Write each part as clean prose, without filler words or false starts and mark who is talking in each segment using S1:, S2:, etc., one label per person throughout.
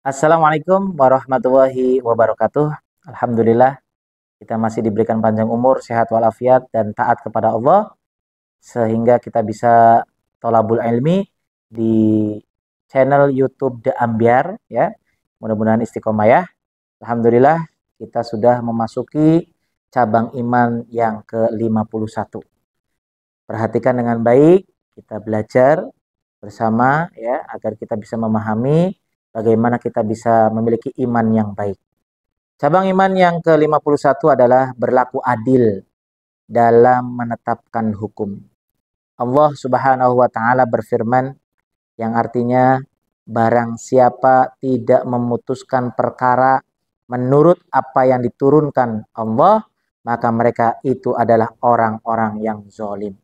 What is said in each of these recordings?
S1: Assalamualaikum warahmatullahi wabarakatuh. Alhamdulillah kita masih diberikan panjang umur, sehat walafiat dan taat kepada Allah sehingga kita bisa tholabul ilmi di channel YouTube The Ambyar ya. Mudah-mudahan istiqomah ya. Alhamdulillah kita sudah memasuki cabang iman yang ke-51. Perhatikan dengan baik, kita belajar bersama ya agar kita bisa memahami bagaimana kita bisa memiliki iman yang baik. Cabang iman yang ke-51 adalah berlaku adil dalam menetapkan hukum. Allah Subhanahu wa taala berfirman yang artinya barang siapa tidak memutuskan perkara menurut apa yang diturunkan Allah, maka mereka itu adalah orang-orang yang zalim.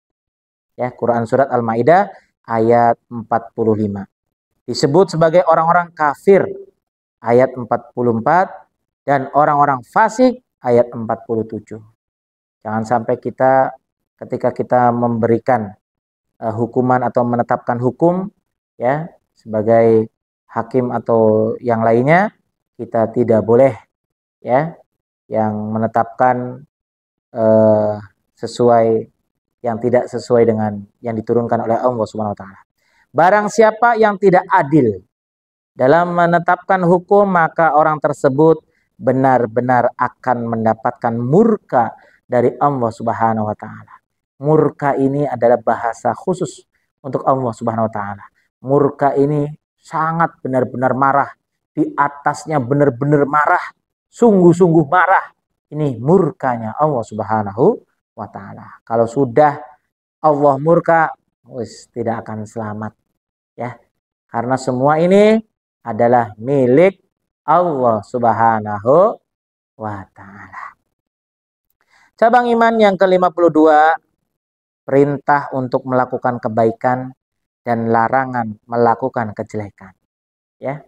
S1: Ya, Quran surat Al-Maidah ayat 45. Disebut sebagai orang-orang kafir ayat 44 dan orang-orang fasik ayat 47. Jangan sampai kita ketika kita memberikan hukuman atau menetapkan hukum ya sebagai hakim atau yang lainnya, kita tidak boleh ya yang menetapkan sesuai yang tidak sesuai dengan yang diturunkan oleh Allah Subhanahu wa taala. Barang siapa yang tidak adil dalam menetapkan hukum, maka orang tersebut benar-benar akan mendapatkan murka dari Allah Subhanahu wa taala. Murka ini adalah bahasa khusus untuk Allah Subhanahu wa taala. Murka ini sangat benar-benar marah, di atasnya benar-benar marah, sungguh-sungguh marah. Ini murkanya Allah Subhanahu wa taala. Kalau sudah Allah murka, tidak akan selamat ya. Karena semua ini adalah milik Allah Subhanahu wa taala. Cabang iman yang ke-52, perintah untuk melakukan kebaikan dan larangan melakukan kejelekan. Ya.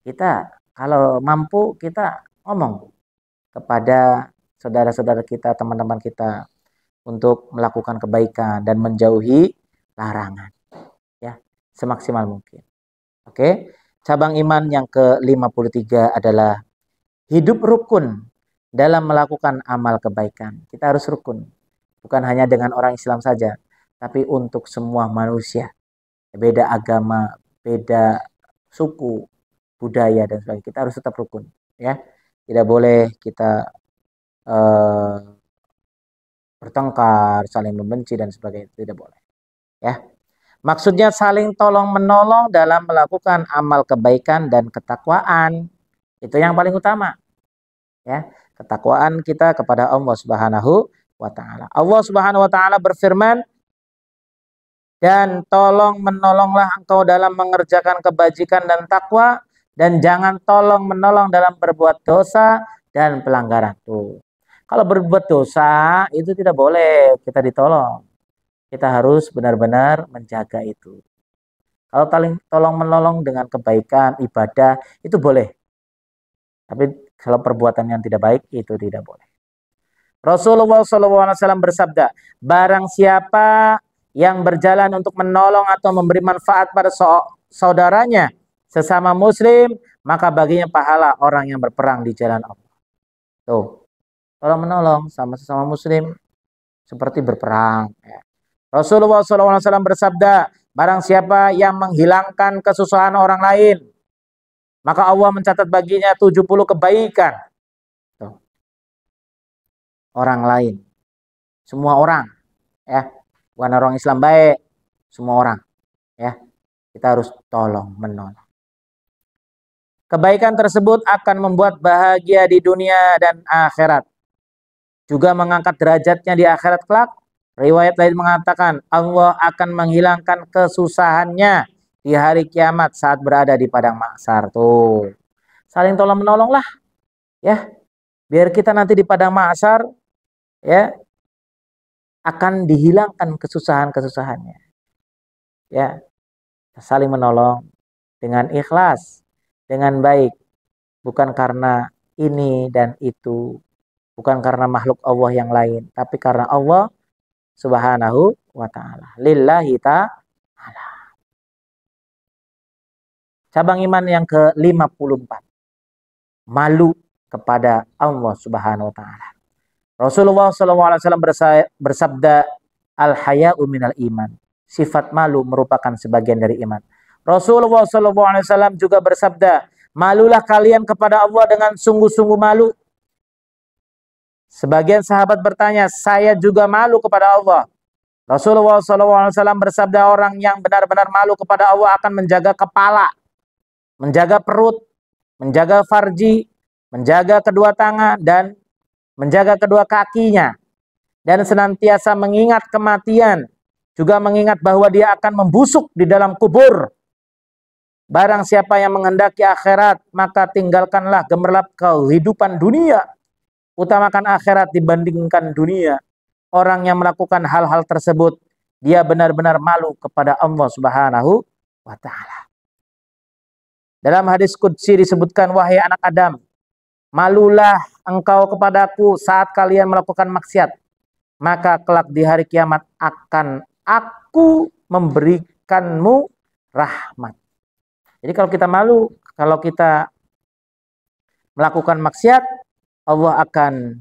S1: Kita kalau mampu kita ngomong kepada saudara-saudara kita, teman-teman kita untuk melakukan kebaikan dan menjauhi larangan. Ya, semaksimal mungkin. Oke. Cabang iman yang ke-53 adalah hidup rukun dalam melakukan amal kebaikan. Kita harus rukun. Bukan hanya dengan orang Islam saja, tapi untuk semua manusia. Beda agama, beda suku, budaya dan sebagainya. Kita harus tetap rukun, ya. Tidak boleh kita bertengkar, saling membenci dan sebagainya. Tidak boleh, ya. Maksudnya saling tolong menolong dalam melakukan amal kebaikan dan ketakwaan. Itu yang paling utama. Ya, ketakwaan kita kepada Allah Subhanahu wa taala. Allah Subhanahu wa taala berfirman, "Dan tolong menolonglah engkau dalam mengerjakan kebajikan dan takwa, dan jangan tolong menolong dalam berbuat dosa dan pelanggaran." Tuh. Kalau berbuat dosa itu tidak boleh kita ditolong. Kita harus benar-benar menjaga itu. Kalau tolong menolong dengan kebaikan, ibadah, itu boleh. Tapi kalau perbuatan yang tidak baik, itu tidak boleh. Rasulullah SAW bersabda, barang siapa yang berjalan untuk menolong atau memberi manfaat pada saudaranya, sesama muslim, maka baginya pahala orang yang berperang di jalan Allah. Tuh, tolong menolong sama sesama muslim, seperti berperang. Ya. Rasulullah SAW bersabda, barang siapa yang menghilangkan kesusahan orang lain, maka Allah mencatat baginya 70 kebaikan. Tuh. Orang lain. Semua orang. Ya. Bukan orang Islam baik. Semua orang. Ya. Kita harus tolong menolong. Kebaikan tersebut akan membuat bahagia di dunia dan akhirat. Juga mengangkat derajatnya di akhirat kelak. Riwayat lain mengatakan Allah akan menghilangkan kesusahannya di hari kiamat saat berada di padang mahsyar. Tuh. Saling tolong menolong lah. Ya. Biar kita nanti di padang mahsyar ya akan dihilangkan kesusahan-kesusahannya. Ya. Saling menolong dengan ikhlas, dengan baik. Bukan karena ini dan itu. Bukan karena makhluk Allah yang lain, tapi karena Allah Subhanahu wa ta'ala. Lillahi ta'ala. Cabang iman yang ke-54. Malu kepada Allah Subhanahu wa taala. Rasulullah SAW bersabda, al-haya'u minal iman. Sifat malu merupakan sebagian dari iman. Rasulullah SAW juga bersabda, malulah kalian kepada Allah dengan sungguh-sungguh malu. Sebagian sahabat bertanya, saya juga malu kepada Allah. Rasulullah SAW bersabda, orang yang benar-benar malu kepada Allah akan menjaga kepala, menjaga perut, menjaga farji, menjaga kedua tangan, dan menjaga kedua kakinya, dan senantiasa mengingat kematian, juga mengingat bahwa dia akan membusuk di dalam kubur. Barang siapa yang menghendaki akhirat, maka tinggalkanlah gemerlap kehidupan dunia. Utamakan akhirat dibandingkan dunia. Orang yang melakukan hal-hal tersebut, dia benar-benar malu kepada Allah Subhanahu wa ta'ala. Dalam hadis qudsi disebutkan, wahai anak Adam, malulah engkau kepadaku saat kalian melakukan maksiat, maka kelak di hari kiamat akan aku memberikanmu rahmat. Jadi kalau kita malu, kalau kita melakukan maksiat, Allah akan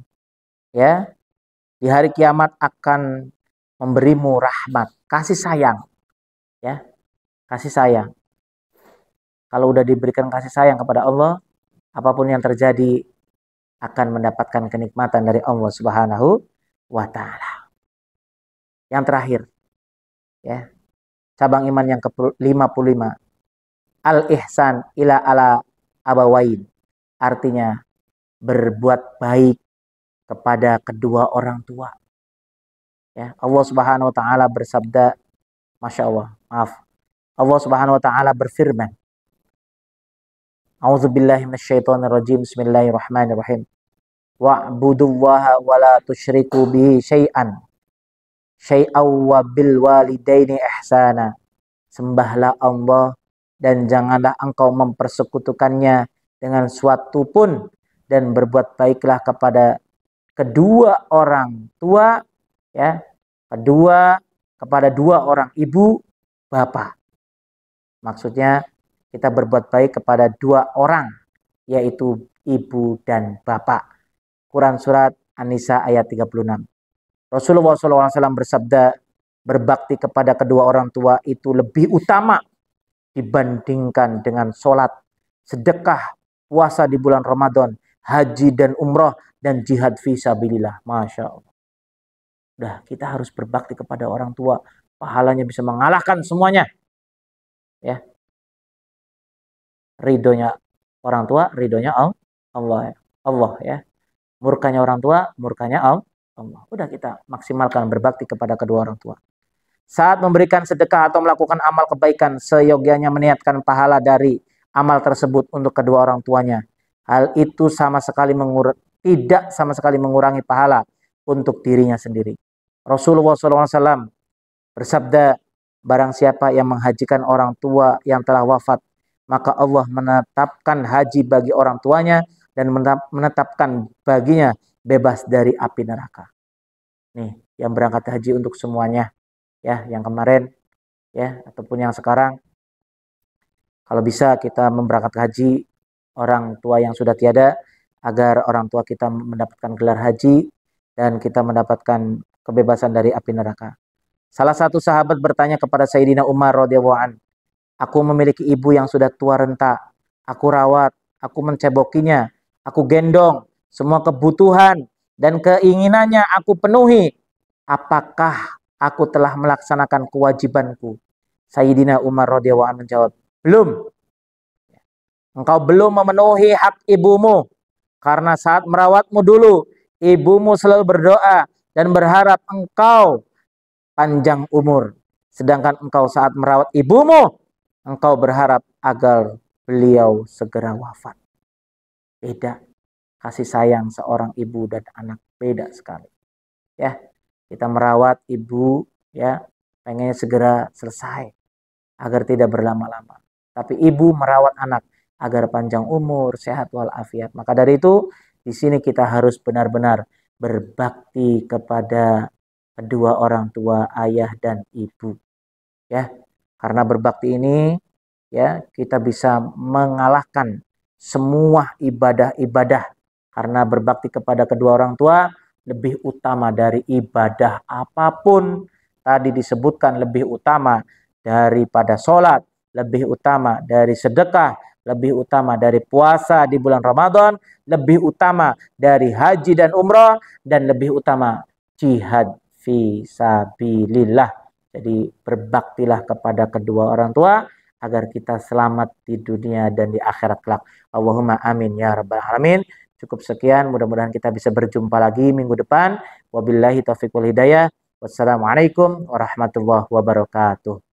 S1: di hari kiamat akan memberimu rahmat, kasih sayang, kasih sayang. Kalau udah diberikan kasih sayang kepada Allah, apapun yang terjadi akan mendapatkan kenikmatan dari Allah Subhanahu wa ta'ala. Yang terakhir, cabang iman yang ke-55, al-ihsan ila ala abawain, artinya berbuat baik kepada kedua orang tua. Allah Subhanahu wa ta'ala bersabda, Masya Allah, Allah Subhanahu wa ta'ala berfirman, A'udzubillahi minasyaitonirrajim, bismillahirrahmanirrahim. Wa'budullaha wa la tusyriku bihi syai'an wa bil walidaini ihsana. Sembahlah Allah dan janganlah engkau mempersekutukannya dengan suatu pun, dan berbuat baiklah kepada kedua orang tua, kepada dua orang ibu bapak. Maksudnya kita berbuat baik kepada dua orang, yaitu ibu dan bapak. Quran surat An-Nisa ayat 36. Rasulullah SAW bersabda, berbakti kepada kedua orang tua itu lebih utama dibandingkan dengan sholat, sedekah, puasa di bulan Ramadan, haji dan umroh, dan jihad fisabilillah. Masya Allah. Udah, kita harus berbakti kepada orang tua. Pahalanya bisa mengalahkan semuanya. Ridhonya orang tua, ridhonya Allah. Murkanya orang tua, murkanya Allah. Udah, kita maksimalkan berbakti kepada kedua orang tua. Saat memberikan sedekah atau melakukan amal kebaikan, seyogianya meniatkan pahala dari amal tersebut untuk kedua orang tuanya. Hal itu tidak sama sekali mengurangi pahala untuk dirinya sendiri. Rasulullah SAW bersabda, barang siapa yang menghajikan orang tua yang telah wafat, maka Allah menetapkan haji bagi orang tuanya dan menetapkan baginya bebas dari api neraka. Nih, yang berangkat haji untuk semuanya, yang kemarin, ataupun yang sekarang, kalau bisa kita memberangkat haji orang tua yang sudah tiada, agar orang tua kita mendapatkan gelar haji dan kita mendapatkan kebebasan dari api neraka. Salah satu sahabat bertanya kepada Sayyidina Umar radhiyallahu an, aku memiliki ibu yang sudah tua renta, aku rawat, aku mencebokinya, aku gendong, semua kebutuhan dan keinginannya aku penuhi. Apakah aku telah melaksanakan kewajibanku? Sayyidina Umar radhiyallahu anhu menjawab, belum. Engkau belum memenuhi hak ibumu, karena saat merawatmu dulu, ibumu selalu berdoa dan berharap engkau panjang umur. Sedangkan engkau saat merawat ibumu, engkau berharap agar beliau segera wafat. Beda. Kasih sayang seorang ibu dan anak beda sekali. Kita merawat ibu, pengennya segera selesai agar tidak berlama-lama. Tapi ibu merawat anak agar panjang umur, sehat walafiat. Maka dari itu, di sini kita harus benar-benar berbakti kepada kedua orang tua, ayah dan ibu. Karena berbakti ini ya kita bisa mengalahkan semua ibadah-ibadah, karena berbakti kepada kedua orang tua lebih utama dari ibadah apapun. Tadi disebutkan lebih utama daripada sholat, lebih utama dari sedekah, lebih utama dari puasa di bulan Ramadan, lebih utama dari haji dan umrah, dan lebih utama jihad fi sabilillah. Jadi berbaktilah kepada kedua orang tua agar kita selamat di dunia dan di akhirat kelak. Allahumma amin ya rabbal alamin. Cukup sekian, mudah-mudahan kita bisa berjumpa lagi minggu depan. Wabillahi taufiq wal hidayah. Wassalamualaikum warahmatullahi wabarakatuh.